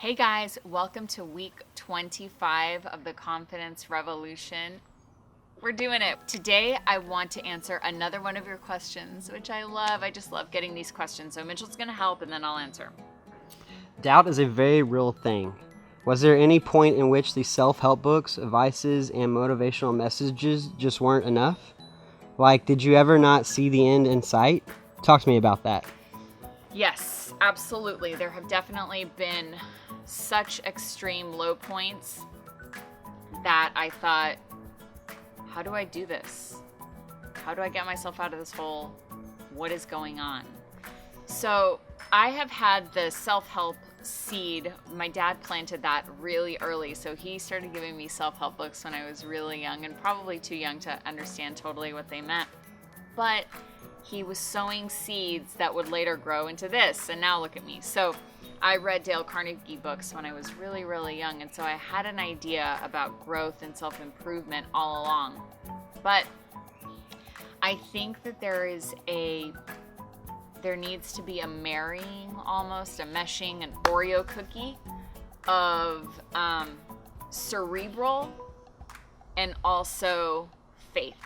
Hey guys, welcome to week 25 of the Confidence Revolution. We're doing it. Today I want to answer another one of your questions, which I love. I just love getting these questions. So Mitchell's going to help and then I'll answer. Doubt is a very real thing. Was there any point in which the self-help books, advices, and motivational messages just weren't enough? Like, did you ever not see the end in sight? Talk to me about that. Yes, absolutely. There have definitely been such extreme low points that I thought, how do I do this? How do I get myself out of this hole? What is going on? So I have had the self-help seed. My dad planted that really early. So he started giving me self-help books when I was really young and probably too young to understand totally what they meant. But he was sowing seeds that would later grow into this. And now look at me. So I read Dale Carnegie books when I was really, really young. And so I had an idea about growth and self-improvement all along. But I think that there needs to be a marrying, almost a meshing, an Oreo cookie of cerebral and also faith.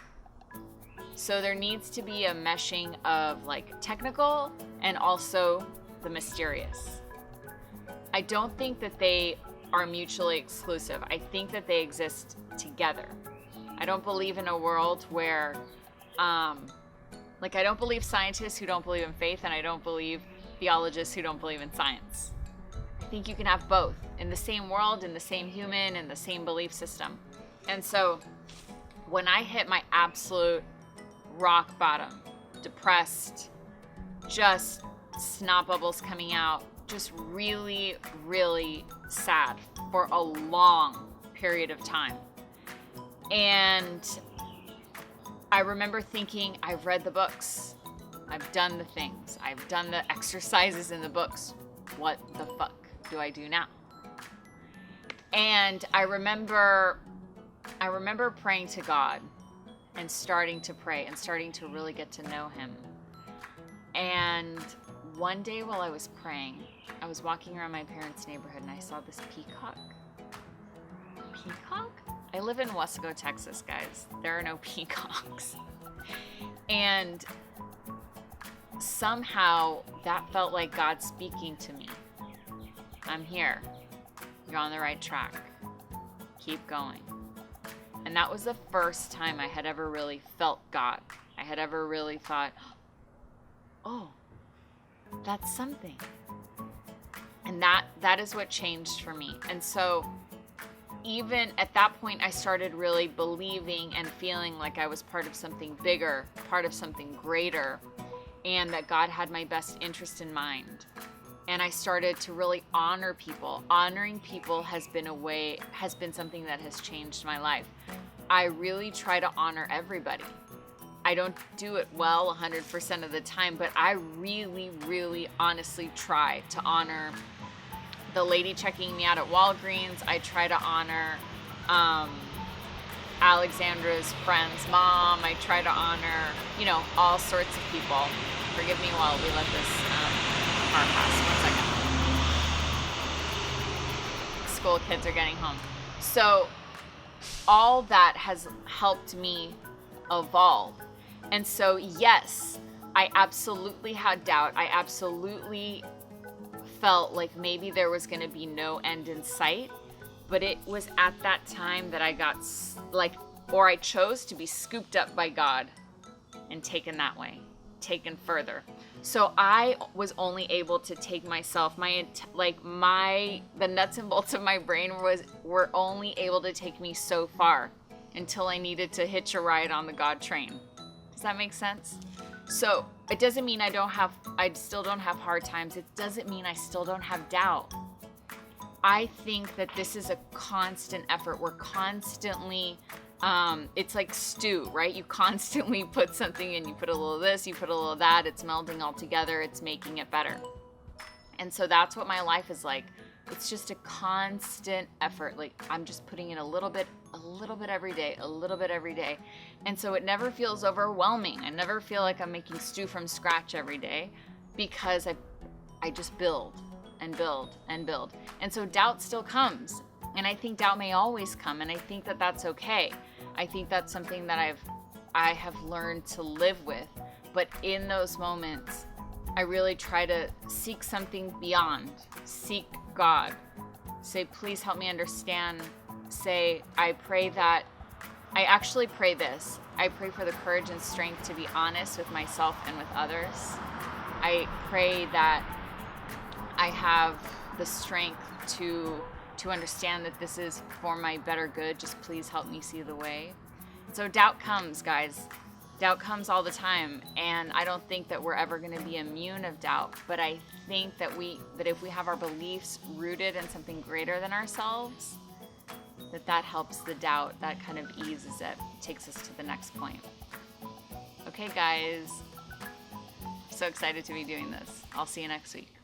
So there needs to be a meshing of like technical and also the mysterious. I don't think that they are mutually exclusive. I think that they exist together. I don't believe in a world where I don't believe scientists who don't believe in faith, and I don't believe theologists who don't believe in science. I think you can have both in the same world, in the same human, in the same belief system. And so when I hit my absolute rock bottom, depressed, just snot bubbles coming out, just really, really sad for a long period of time. And I remember thinking, I've read the books, I've done the things, I've done the exercises in the books. What the fuck do I do now? And I remember praying to God and starting to pray and starting to really get to know him. And one day while I was praying, I was walking around my parents' neighborhood and I saw this peacock. Peacock? I live in Wesco, Texas, guys. There are no peacocks. And somehow that felt like God speaking to me. I'm here. You're on the right track. Keep going. And that was the first time I had ever really felt God. I had ever really thought, oh, that's something. And that is what changed for me. And so even at that point, I started really believing and feeling like I was part of something bigger, part of something greater, and that God had my best interest in mind. And I started to really honor people. Honoring people has been something that has changed my life. I really try to honor everybody. I don't do it well 100% of the time, but I really, really honestly try to honor the lady checking me out at Walgreens. I try to honor Alexandra's friend's mom. I try to honor, all sorts of people. Forgive me while we let this car pass. 1 second. School kids are getting home. So all that has helped me evolve. And so, yes, I absolutely had doubt. I absolutely felt like maybe there was going to be no end in sight. But it was at that time that I got I chose to be scooped up by God and taken that way, taken further. So I was only able to take myself, the nuts and bolts of my brain were only able to take me so far until I needed to hitch a ride on the God train. Does that make sense? So it doesn't mean I still don't have hard times. It doesn't mean I still don't have doubt. I think that this is a constant effort. We're constantly, it's like stew, right? You constantly put something in, you put a little of this, you put a little of that, it's melding all together, it's making it better. And so that's what my life is like. It's just a constant effort. Like I'm just putting in a little bit every day, a little bit every day. And so it never feels overwhelming. I never feel like I'm making stew from scratch every day because I just build. and build and build. And so doubt still comes. And I think doubt may always come. And I think that that's okay. I think that's something that I have learned to live with. But in those moments, I really try to seek something beyond. Seek God. Say, please help me understand. Say, I actually pray this. I pray for the courage and strength to be honest with myself and with others. I pray that I have the strength to understand that this is for my better good. Just please help me see the way. So doubt comes, guys. Doubt comes all the time, and I don't think that we're ever going to be immune of doubt, but I think that if we have our beliefs rooted in something greater than ourselves, that helps the doubt, that kind of eases it, takes us to the next point. Okay, guys, so excited to be doing this. I'll see you next week.